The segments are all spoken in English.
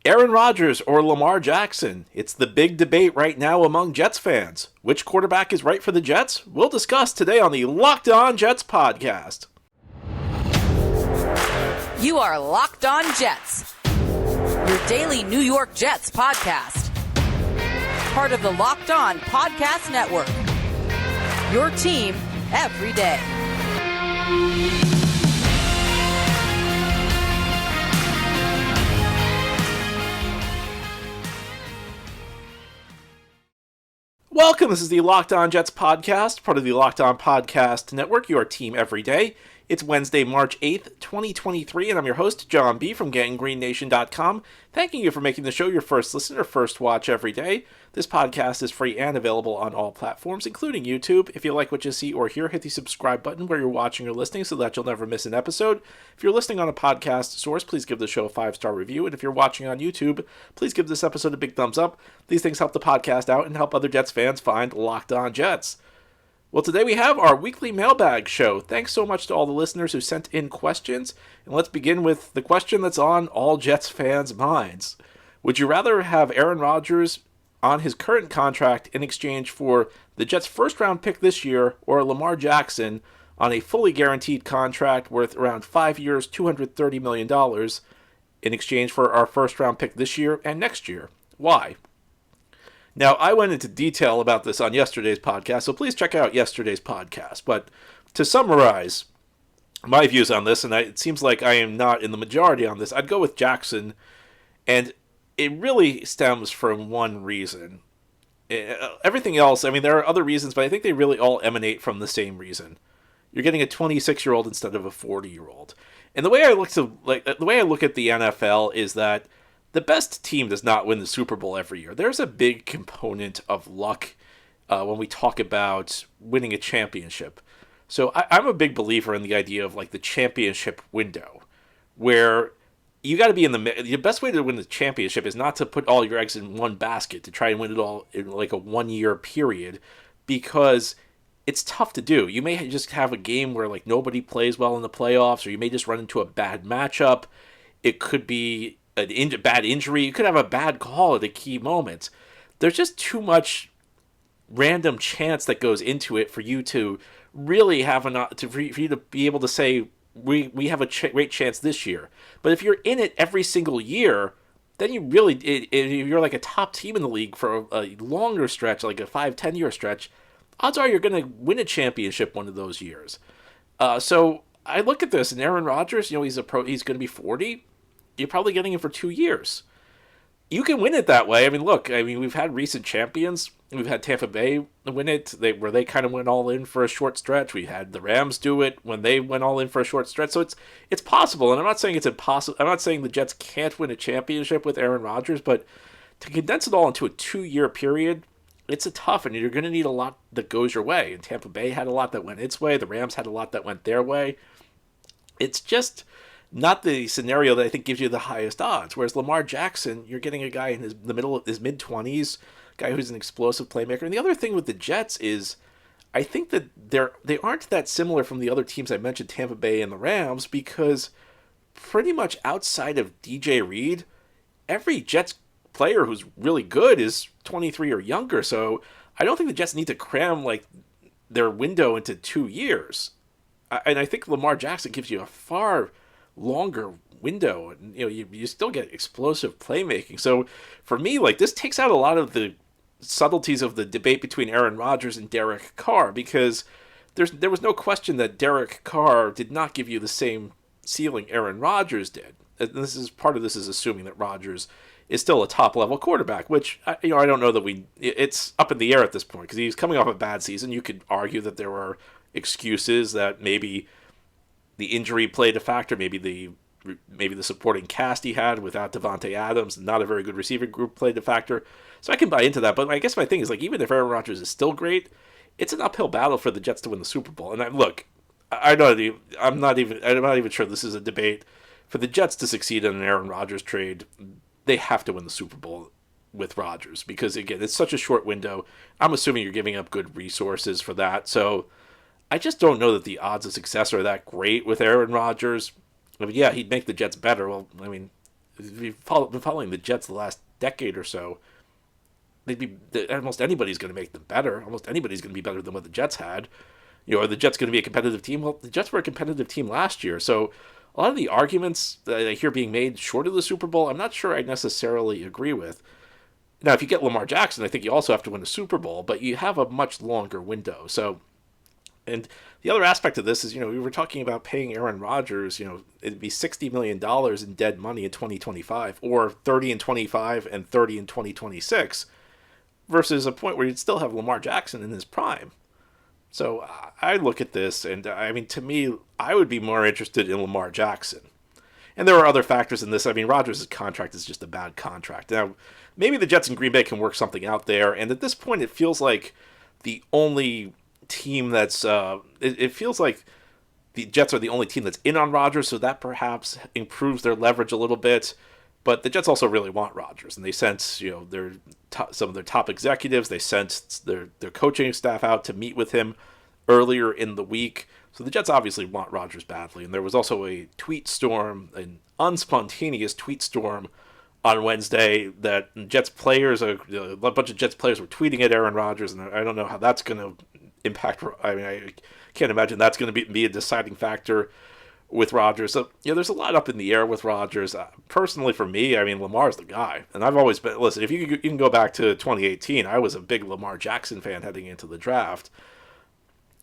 Aaron Rodgers or Lamar Jackson? It's the big debate right now among Jets fans. Which quarterback is right for the Jets? We'll discuss today on the Locked On Jets podcast. You are Locked On Jets, your daily New York Jets podcast. Part of the Locked On Podcast Network, your team every day. Welcome, this is the Locked On Jets podcast, part of the Locked On Podcast Network, your team every day. It's Wednesday, March 8th, 2023, and I'm your host, John B. from GangGreenNation.com, thanking you for making the show your first listen or first watch every day. This podcast is free and available on all platforms, including YouTube. If you like what you see or hear, hit the subscribe button where you're watching or listening so that you'll never miss an episode. If you're listening on a podcast source, please give the show a 5-star review, and if you're watching on YouTube, please give this episode a big thumbs up. These things help the podcast out and help other Jets fans find Locked On Jets. Well, today we have our weekly Mailbag show. Thanks so much to all the listeners who sent in questions. And let's begin with the question that's on all Jets fans' minds. Would you rather have Aaron Rodgers on his current contract in exchange for the Jets' first-round pick this year or Lamar Jackson on a fully guaranteed contract worth around 5 years, $230 million in exchange for our first-round pick this year and next year? Why? Now, I went into detail about this on yesterday's podcast, so please check out yesterday's podcast. But to summarize my views on this, and it seems like I am not in the majority on this, I'd go with Jackson, and it really stems from one reason. Everything else, I mean, there are other reasons, but I think they really all emanate from the same reason. You're getting a 26-year-old instead of a 40-year-old. And the way I look at the NFL is that the best team does not win the Super Bowl every year. There's a big component of luck when we talk about winning a championship. So I'm a big believer in the idea of like the championship window, where you got to be the best way to win the championship is not to put all your eggs in one basket to try and win it all in like a 1-year period, because it's tough to do. You may just have a game where like nobody plays well in the playoffs, or you may just run into a bad matchup. It could be a bad injury. You could have a bad call at a key moment. There's just too much random chance that goes into it for you to really have for you to be able to say we have a great chance this year. But if you're in it every single year, then you really you're like a top team in the league for a longer stretch, like a 5-10 year stretch. Odds are you're going to win a championship one of those years. So I look at this, and Aaron Rodgers, he's going to be 40. You're probably getting him for 2 years. You can win it that way. I mean, look, we've had recent champions. We've had Tampa Bay win it, where they kind of went all in for a short stretch. We had the Rams do it when they went all in for a short stretch. So it's possible, and I'm not saying it's impossible. I'm not saying the Jets can't win a championship with Aaron Rodgers, but to condense it all into a 2-year period, it's a tough, and you're going to need a lot that goes your way. And Tampa Bay had a lot that went its way. The Rams had a lot that went their way. It's just not the scenario that I think gives you the highest odds. Whereas Lamar Jackson, you're getting a guy in the middle of his mid-20s, guy who's an explosive playmaker. And the other thing with the Jets is I think that they aren't that similar from the other teams I mentioned, Tampa Bay and the Rams, because pretty much outside of DJ Reed, every Jets player who's really good is 23 or younger. So I don't think the Jets need to cram like their window into 2 years. And I think Lamar Jackson gives you a far longer window, and you still get explosive playmaking. So for me, like, this takes out a lot of the subtleties of the debate between Aaron Rodgers and Derek Carr, because there was no question that Derek Carr did not give you the same ceiling Aaron Rodgers did. And part of this is assuming that Rodgers is still a top level quarterback, which I don't know that it's up in the air at this point, because he's coming off a bad season. You could argue that there were excuses, that maybe the injury played a factor, maybe the supporting cast he had without Devontae Adams, not a very good receiver group, played a factor. So I can buy into that. But I guess my thing is, like, even if Aaron Rodgers is still great, it's an uphill battle for the Jets to win the Super Bowl. And I'm not even sure this is a debate. For the Jets to succeed in an Aaron Rodgers trade, they have to win the Super Bowl with Rodgers, because again, it's such a short window. I'm assuming you're giving up good resources for that. So I just don't know that the odds of success are that great with Aaron Rodgers. I mean, yeah, he'd make the Jets better. Well, I mean, if you've been following the Jets the last decade or so, almost anybody's going to make them better. Almost anybody's going to be better than what the Jets had. Are the Jets going to be a competitive team? Well, the Jets were a competitive team last year. So a lot of the arguments that I hear being made short of the Super Bowl, I'm not sure I necessarily agree with. Now, if you get Lamar Jackson, I think you also have to win a Super Bowl, but you have a much longer window. So, and the other aspect of this is, we were talking about paying Aaron Rodgers, it'd be $60 million in dead money in 2025, or 30 in 25 and 30 in 2026, versus a point where you'd still have Lamar Jackson in his prime. So I look at this, and to me, I would be more interested in Lamar Jackson. And there are other factors in this. Rodgers' contract is just a bad contract. Now, maybe the Jets and Green Bay can work something out there, and at this point, it feels like the only team that's... it feels like the Jets are the only team that's in on Rodgers, so that perhaps improves their leverage a little bit. But the Jets also really want Rodgers, and they sent some of their top executives. They sent their coaching staff out to meet with him earlier in the week. So the Jets obviously want Rodgers badly. And there was also a tweet storm, an unspontaneous tweet storm on Wednesday that Jets players, a bunch of Jets players were tweeting at Aaron Rodgers, and I don't know how that's going to impact. I can't imagine that's going to be a deciding factor with Rodgers. So, there's a lot up in the air with Rodgers. Personally, for me, Lamar's the guy. And I've always been, listen, if you can go back to 2018, I was a big Lamar Jackson fan heading into the draft.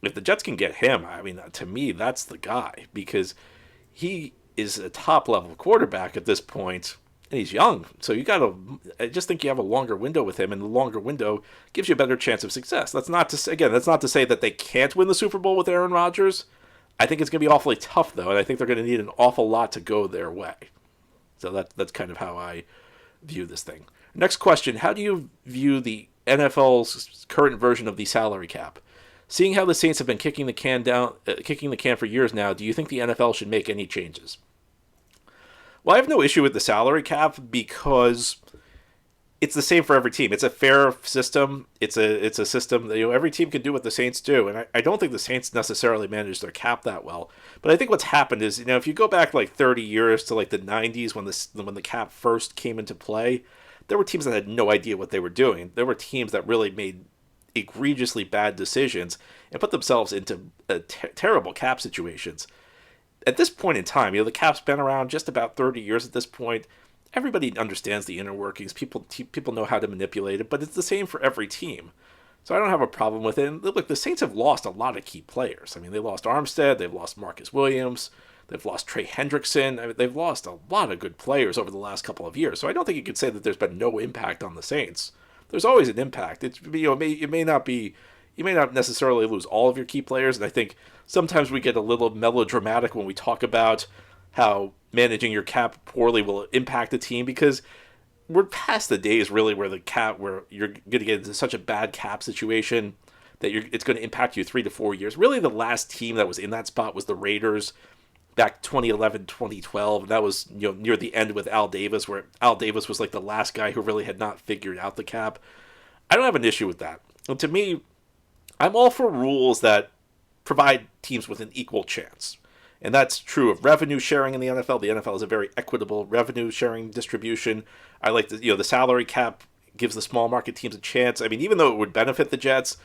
If the Jets can get him, to me, that's the guy, because he is a top-level quarterback at this point, and he's young. So I just think you have a longer window with him, and the longer window gives you a better chance of success. That's not to say that they can't win the Super Bowl with Aaron Rodgers. I think it's going to be awfully tough, though, and I think they're going to need an awful lot to go their way. So that's kind of how I view this thing. Next question, how do you view the NFL's current version of the salary cap? Seeing how the Saints have been kicking the can for years now, do you think the NFL should make any changes? Well, I have no issue with the salary cap because it's the same for every team. It's a fair system. It's a system that every team can do what the Saints do, and I don't think the Saints necessarily manage their cap that well. But I think what's happened is, if you go back like 30 years to like the 90s when the cap first came into play, there were teams that had no idea what they were doing. There were teams that really made egregiously bad decisions and put themselves into terrible cap situations. At this point in time, the cap's been around just about 30 years at this point. Everybody understands the inner workings. People know how to manipulate it, but it's the same for every team. So I don't have a problem with it. And look, the Saints have lost a lot of key players. They lost Armstead, they've lost Marcus Williams, they've lost Trey Hendrickson. They've lost a lot of good players over the last couple of years. So I don't think you could say that there's been no impact on the Saints. There's always an impact. You may not necessarily lose all of your key players, and I think sometimes we get a little melodramatic when we talk about how managing your cap poorly will impact the team, because we're past the days really where you're going to get into such a bad cap situation that it's going to impact you 3 to 4 years. Really, the last team that was in that spot was the Raiders back 2011, 2012. And that was near the end with Al Davis, where Al Davis was like the last guy who really had not figured out the cap. I don't have an issue with that. And to me, I'm all for rules that provide teams with an equal chance. And that's true of revenue sharing in the NFL. The NFL is a very equitable revenue sharing distribution. I like the salary cap gives the small market teams a chance. Even though it would benefit the Jets,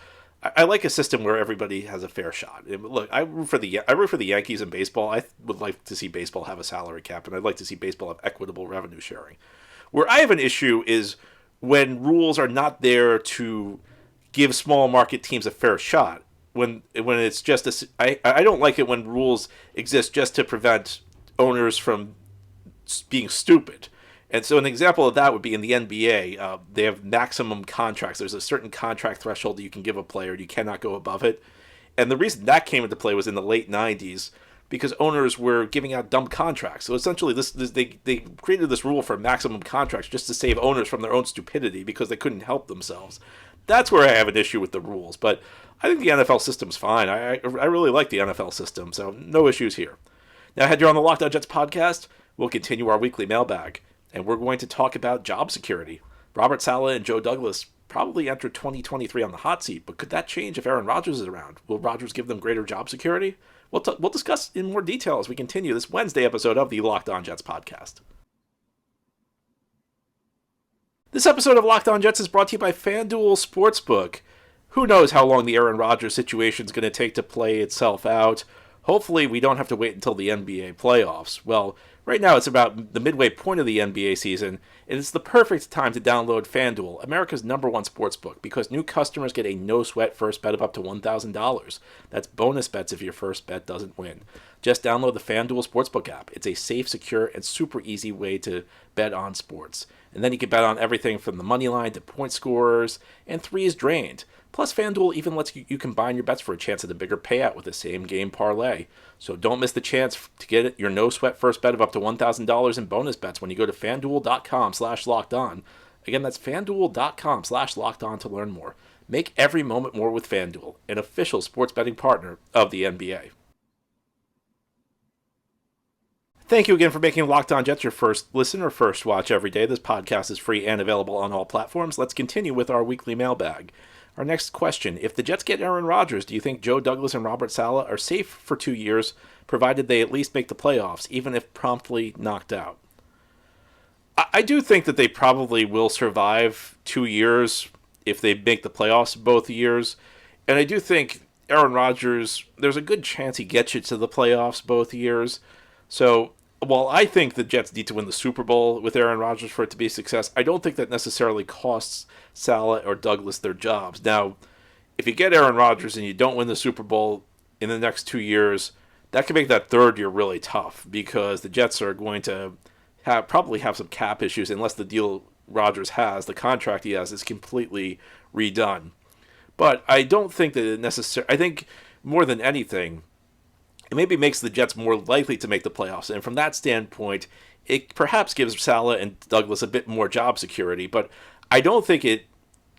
I like a system where everybody has a fair shot. Look, I root for the Yankees in baseball. I would like to see baseball have a salary cap, and I'd like to see baseball have equitable revenue sharing. Where I have an issue is when rules are not there to give small market teams a fair shot. When it's just I don't like it when rules exist just to prevent owners from being stupid. And so an example of that would be in the NBA. They have maximum contracts. There's a certain contract threshold that you can give a player, and you cannot go above it. And the reason that came into play was in the late 90s because owners were giving out dumb contracts. So essentially, they created this rule for maximum contracts just to save owners from their own stupidity because they couldn't help themselves. That's where I have an issue with the rules. But I think the NFL system's fine. I really like the NFL system, so no issues here. Now, head here on the Locked On Jets podcast, we'll continue our weekly mailbag, and we're going to talk about job security. Robert Saleh and Joe Douglas probably enter 2023 on the hot seat, but could that change if Aaron Rodgers is around? Will Rodgers give them greater job security? We'll discuss in more detail as we continue this Wednesday episode of the Locked On Jets podcast. This episode of Locked On Jets is brought to you by FanDuel Sportsbook. Who knows how long the Aaron Rodgers situation is going to take to play itself out. Hopefully we don't have to wait until the NBA playoffs. Well, right now it's about the midway point of the NBA season, and it's the perfect time to download FanDuel, America's #1 sportsbook, because new customers get a no-sweat first bet of up to $1,000. That's bonus bets if your first bet doesn't win. Just download the FanDuel Sportsbook app. It's a safe, secure, and super easy way to bet on sports. And then you can bet on everything from the money line to point scorers and threes drained. Plus, FanDuel even lets you combine your bets for a chance at a bigger payout with the same game parlay. So don't miss the chance to get your no-sweat first bet of up to $1,000 in bonus bets when you go to FanDuel.com/lockedon. Again, that's FanDuel.com/lockedon to learn more. Make every moment more with FanDuel, an official sports betting partner of the NBA. Thank you again for making Locked On Jets your first listen or first watch every day. This podcast is free and available on all platforms. Let's continue with our weekly mailbag. Our next question: if the Jets get Aaron Rodgers, do you think Joe Douglas and Robert Saleh are safe for 2 years, provided they at least make the playoffs, even if promptly knocked out? I do think that they probably will survive 2 years if they make the playoffs both years. And I do think Aaron Rodgers, there's a good chance he gets you to the playoffs both years. So while I think the Jets need to win the Super Bowl with Aaron Rodgers for it to be a success, I don't think that necessarily costs Saleh or Douglas their jobs. Now, if you get Aaron Rodgers and you don't win the Super Bowl in the next 2 years, that can make that third year really tough because the Jets are going to probably have some cap issues unless the deal Rodgers has, the contract he has, is completely redone. But I don't think that I think more than anything, it maybe makes the Jets more likely to make the playoffs. And from that standpoint, it perhaps gives Saleh and Douglas a bit more job security. But I don't think it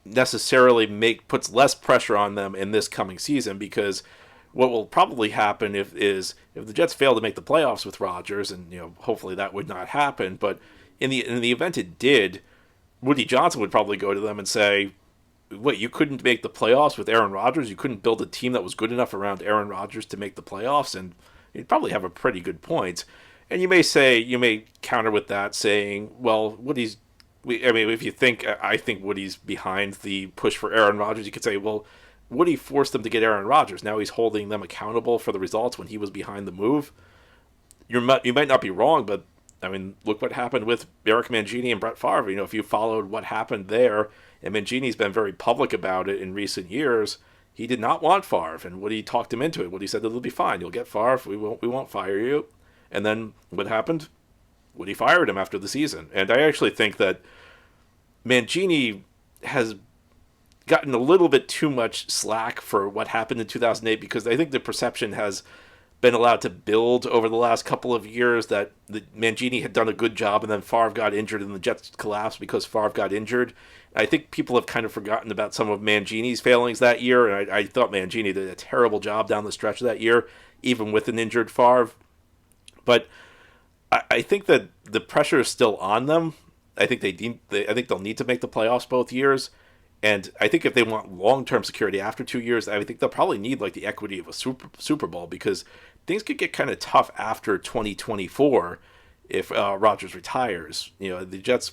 necessarily puts less pressure on them in this coming season, because what will probably happen if the Jets fail to make the playoffs with Rodgers, and hopefully that would not happen, but in the event it did, Woody Johnson would probably go to them and say, "What, you couldn't make the playoffs with Aaron Rodgers? You couldn't build a team that was good enough around Aaron Rodgers to make the playoffs?" And you'd probably have a pretty good point. And you may counter with that saying, "Well, if you think, I think Woody's behind the push for Aaron Rodgers," you could say, "Well, Woody forced them to get Aaron Rodgers. Now he's holding them accountable for the results when he was behind the move." You might not be wrong, but look what happened with Eric Mangini and Brett Favre. If you followed what happened there, and Mangini's been very public about it in recent years, he did not want Favre, and Woody talked him into it. Woody said, "It'll be fine. You'll get Favre. We won't fire you." And then what happened? Woody fired him after the season. And I actually think that Mangini has gotten a little bit too much slack for what happened in 2008, because I think the perception has been allowed to build over the last couple of years that Mangini had done a good job, and then Favre got injured and the Jets collapsed because Favre got injured. I think people have kind of forgotten about some of Mangini's failings that year, and I thought Mangini did a terrible job down the stretch of that year, even with an injured Favre. But I think that the pressure is still on them. I think they'll need to make the playoffs both years. And I think if they want long-term security after 2 years, I think they'll probably need the equity of a Super Bowl, because things could get kind of tough after 2024 if Rodgers retires. The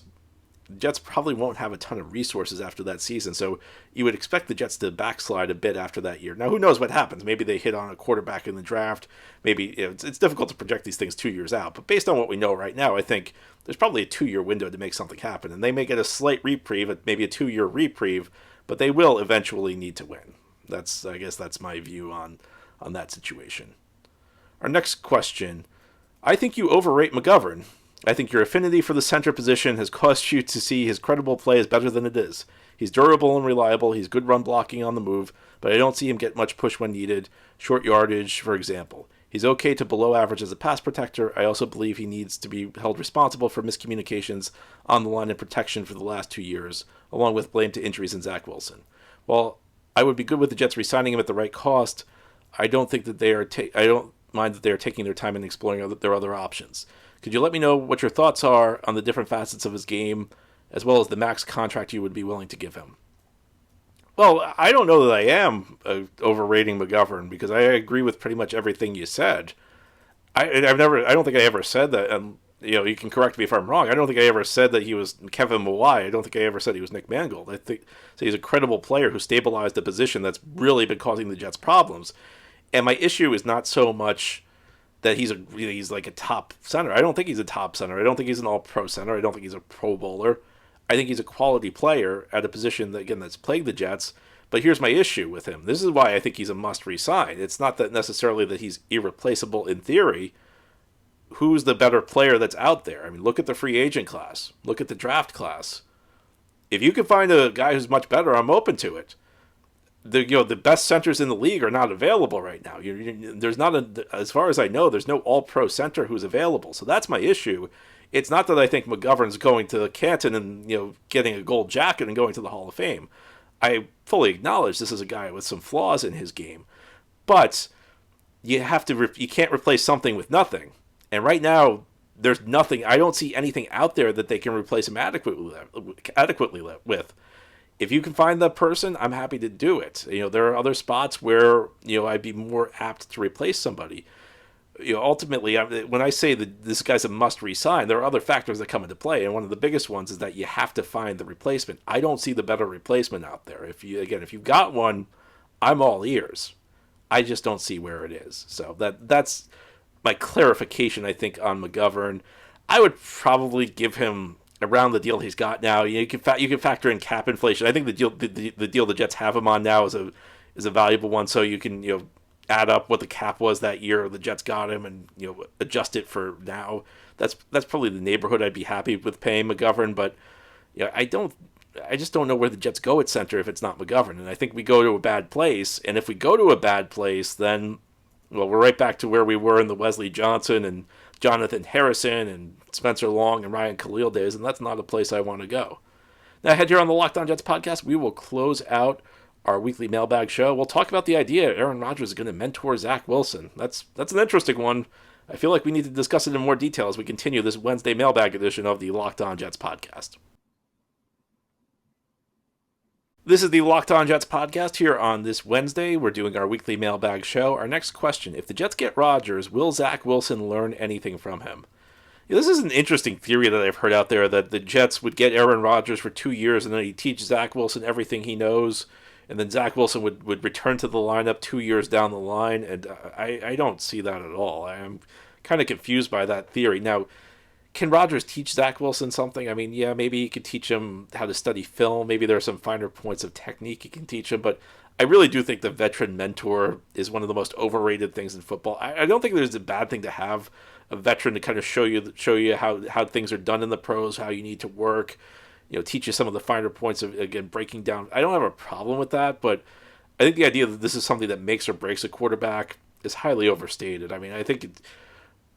Jets probably won't have a ton of resources after that season, so you would expect the Jets to backslide a bit after that year. Now, who knows what happens? Maybe they hit on a quarterback in the draft. Maybe it's difficult to project these things 2 years out, but based on what we know right now, I think there's probably a 2-year window to make something happen, and they may get a slight reprieve, maybe a 2-year reprieve, but they will eventually need to win. I guess that's my view on that situation. Our next question: I think you overrate McGovern. I think your affinity for the center position has caused you to see his credible play as better than it is. He's durable and reliable. He's good run blocking on the move, but I don't see him get much push when needed. Short yardage, for example. He's okay to below average as a pass protector. I also believe he needs to be held responsible for miscommunications on the line and protection for the last 2 years, along with blame to injuries in Zach Wilson. While I would be good with the Jets re-signing him at the right cost, I don't think that I don't mind that they are taking their time and exploring their other options. Could you let me know what your thoughts are on the different facets of his game, as well as the max contract you would be willing to give him? Well, I don't know that I am overrating McGovern, because I agree with pretty much everything you said. I don't think I ever said that you can correct me if I'm wrong. I don't think I ever said that he was Kevin Mawai. I don't think I ever said he was Nick Mangold. I think so he's a credible player who stabilized a position that's really been causing the Jets problems. And my issue is not so much that he's like a top center. I don't think he's a top center. I don't think he's an all-pro center. I don't think he's a Pro Bowler. I think he's a quality player at a position that, again, that's plagued the Jets. But here's my issue with him. This is why I think he's a must resign. It's not that necessarily that he's irreplaceable in theory. Who's the better player that's out there? I mean, look at the free agent class. Look at the draft class. If you can find a guy who's much better, I'm open to it. The best centers in the league are not available right now. There's not as far as I know, there's no all-pro center who's available. So that's my issue. It's not that I think McGovern's going to Canton and getting a gold jacket and going to the Hall of Fame. I fully acknowledge this is a guy with some flaws in his game, but you can't replace something with nothing. And right now, there's nothing. I don't see anything out there that they can replace him adequately with. If you can find that person, I'm happy to do it. There are other spots where I'd be more apt to replace somebody. Ultimately, when I say that this guy's a must resign, there are other factors that come into play, and one of the biggest ones is that you have to find the replacement. I don't see the better replacement out there. If you've got one, I'm all ears. I just don't see where it is. So that's my clarification, I think, on McGovern. I would probably give him around the deal he's got now. You can factor in cap inflation. I think the deal the Jets have him on now is a valuable one. So you can add up what the cap was that year the Jets got him and adjust it for now. That's probably the neighborhood I'd be happy with paying McGovern. But I just don't know where the Jets go at center if it's not McGovern. And I think we go to a bad place. And if we go to a bad place, then we're right back to where we were in the Wesley Johnson and Jonathan Harrison and Spencer Long and Ryan Khalil days, and that's not a place I want to go. Now, ahead here on the Locked On Jets podcast, we will close out our weekly mailbag show. We'll talk about the idea Aaron Rodgers is going to mentor Zach Wilson. That's an interesting one. I feel like we need to discuss it in more detail as we continue this Wednesday mailbag edition of the Locked On Jets podcast. This is the Locked On Jets podcast here on this Wednesday. We're doing our weekly mailbag show. Our next question, if the Jets get Rodgers, will Zach Wilson learn anything from him? This is an interesting theory that I've heard out there, that the Jets would get Aaron Rodgers for 2 years and then he'd teach Zach Wilson everything he knows, and then Zach Wilson would return to the lineup 2 years down the line, and I don't see that at all. I am kind of confused by that theory. Now, can Rodgers teach Zach Wilson something? I mean, yeah, maybe he could teach him how to study film. Maybe there are some finer points of technique he can teach him. But I really do think the veteran mentor is one of the most overrated things in football. I don't think there's a bad thing to have a veteran to kind of show you how things are done in the pros, how you need to work, teach you some of the finer points of, again, breaking down. I don't have a problem with that, but I think the idea that this is something that makes or breaks a quarterback is highly overstated. I mean, I think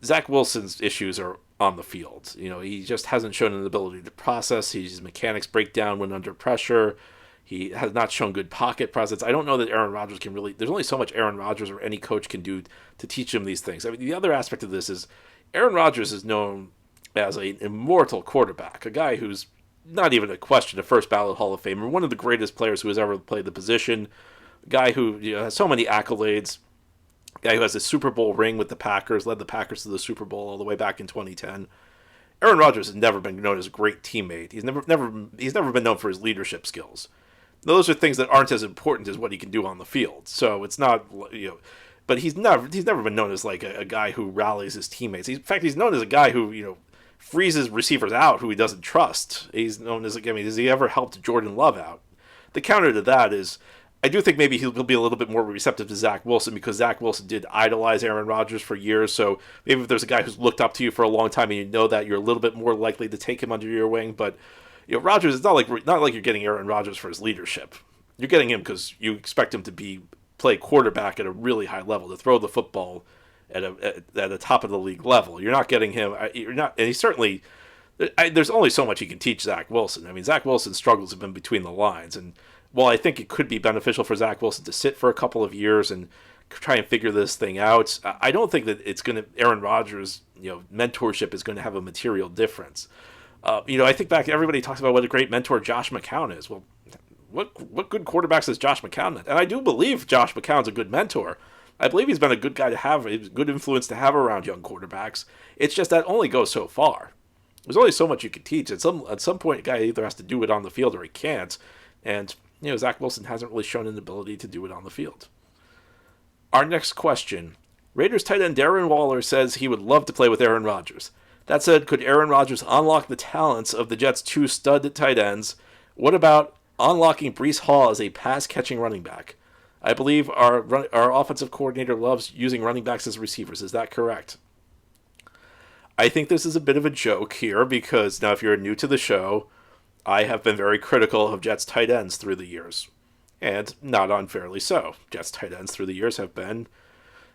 Zach Wilson's issues are on the field. He just hasn't shown an ability to process. His mechanics break down when under pressure. He has not shown good pocket presence. I don't know that Aaron Rodgers can really... There's only so much Aaron Rodgers or any coach can do to teach him these things. I mean, the other aspect of this is Aaron Rodgers is known as an immortal quarterback, a guy who's not even a question, a first ballot Hall of Famer, one of the greatest players who has ever played the position, a guy who has so many accolades, guy who has a Super Bowl ring with the Packers, led the Packers to the Super Bowl all the way back in 2010. Aaron Rodgers has never been known as a great teammate. He's never been known for his leadership skills. Those are things that aren't as important as what he can do on the field. So it's not, but he's never been known as like a guy who rallies his teammates. In fact, he's known as a guy who, freezes receivers out who he doesn't trust. He's known as, has he ever helped Jordan Love out? The counter to that is, I do think maybe he'll be a little bit more receptive to Zach Wilson because Zach Wilson did idolize Aaron Rodgers for years. So maybe if there's a guy who's looked up to you for a long time and you know that, you're a little bit more likely to take him under your wing. But Rodgers, it's not like you're getting Aaron Rodgers for his leadership. You're getting him because you expect him to play quarterback at a really high level, to throw the football at a top of the league level. You're not getting him. And he's certainly. There's only so much he can teach Zach Wilson. I mean, Zach Wilson's struggles have been between the lines, and while I think it could be beneficial for Zach Wilson to sit for a couple of years and try and figure this thing out, I don't think that Aaron Rodgers' mentorship is going to have a material difference. I think back, everybody talks about what a great mentor Josh McCown is. Well, what good quarterbacks has Josh McCown had? And I do believe Josh McCown's a good mentor. I believe he's been a good guy to have, a good influence to have around young quarterbacks. It's just that only goes so far. There's only so much you can teach. At some point, a guy either has to do it on the field or he can't. And, Zach Wilson hasn't really shown an ability to do it on the field. Our next question. Raiders tight end Darren Waller says he would love to play with Aaron Rodgers. That said, could Aaron Rodgers unlock the talents of the Jets' two stud tight ends? What about unlocking Breece Hall as a pass-catching running back? I believe our offensive coordinator loves using running backs as receivers. Is that correct? I think this is a bit of a joke here because now if you're new to the show, I have been very critical of Jets tight ends through the years. And not unfairly so. Jets tight ends through the years have been,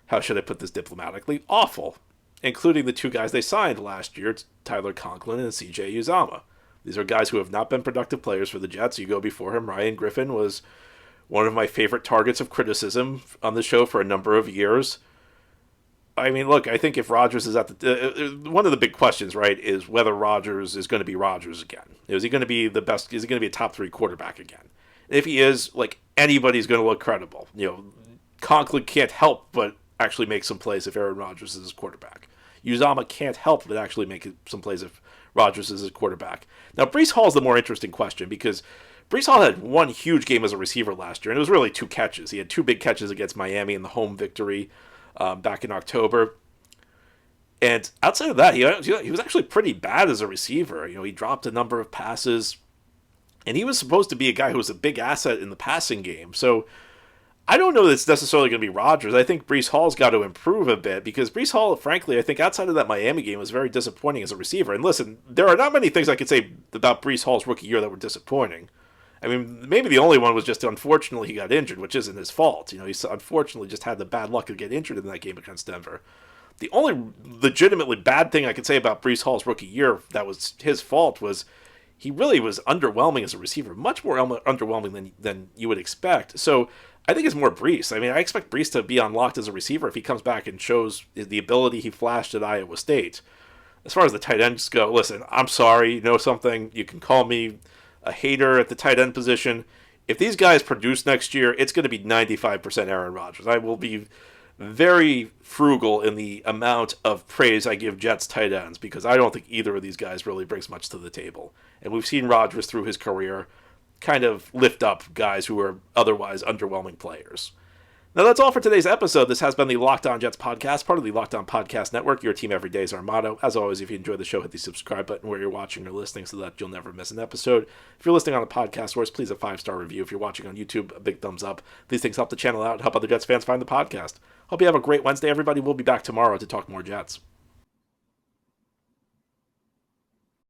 how should I put this diplomatically, awful. Including the two guys they signed last year, Tyler Conklin and CJ Uzomah. These are guys who have not been productive players for the Jets. You go before him, Ryan Griffin was one of my favorite targets of criticism on the show for a number of years. I mean, look, I think if Rodgers is at the... one of the big questions, right, is whether Rodgers is going to be Rodgers again. Is he going to be the best... Is he going to be a top 3 quarterback again? If he is, anybody's going to look credible. Conklin can't help but actually make some plays if Aaron Rodgers is his quarterback. Uzomah can't help but actually make some plays if Rodgers is his quarterback. Now, Breece Hall is the more interesting question because Breece Hall had one huge game as a receiver last year, and it was really 2 catches. He had 2 big catches against Miami in the home victory back in October. And outside of that, he was actually pretty bad as a receiver. He dropped a number of passes, and he was supposed to be a guy who was a big asset in the passing game. So I don't know that it's necessarily going to be Rodgers. I think Breece Hall's got to improve a bit because Breece Hall, frankly, I think outside of that Miami game was very disappointing as a receiver. And listen, there are not many things I could say about Breece Hall's rookie year that were disappointing. I mean, maybe the only one was just unfortunately he got injured, which isn't his fault. He unfortunately just had the bad luck to get injured in that game against Denver. The only legitimately bad thing I could say about Breece Hall's rookie year that was his fault was he really was underwhelming as a receiver, much more underwhelming than you would expect. So I think it's more Breece. I mean, I expect Breece to be unlocked as a receiver if he comes back and shows the ability he flashed at Iowa State. As far as the tight ends go, listen, I'm sorry, you know something, you can call me a hater at the tight end position. If these guys produce next year, it's going to be 95% Aaron Rodgers. I will be very frugal in the amount of praise I give Jets tight ends because I don't think either of these guys really brings much to the table. And we've seen Rodgers through his career kind of lift up guys who are otherwise underwhelming players. Now that's all for today's episode. This has been the Locked On Jets podcast, part of the Locked On Podcast Network. Your team every day is our motto. As always, if you enjoy the show, hit the subscribe button where you're watching or listening so that you'll never miss an episode. If you're listening on a podcast source, please a 5-star review. If you're watching on YouTube, a big thumbs up. These things help the channel out and help other Jets fans find the podcast. Hope you have a great Wednesday, everybody. We'll be back tomorrow to talk more Jets.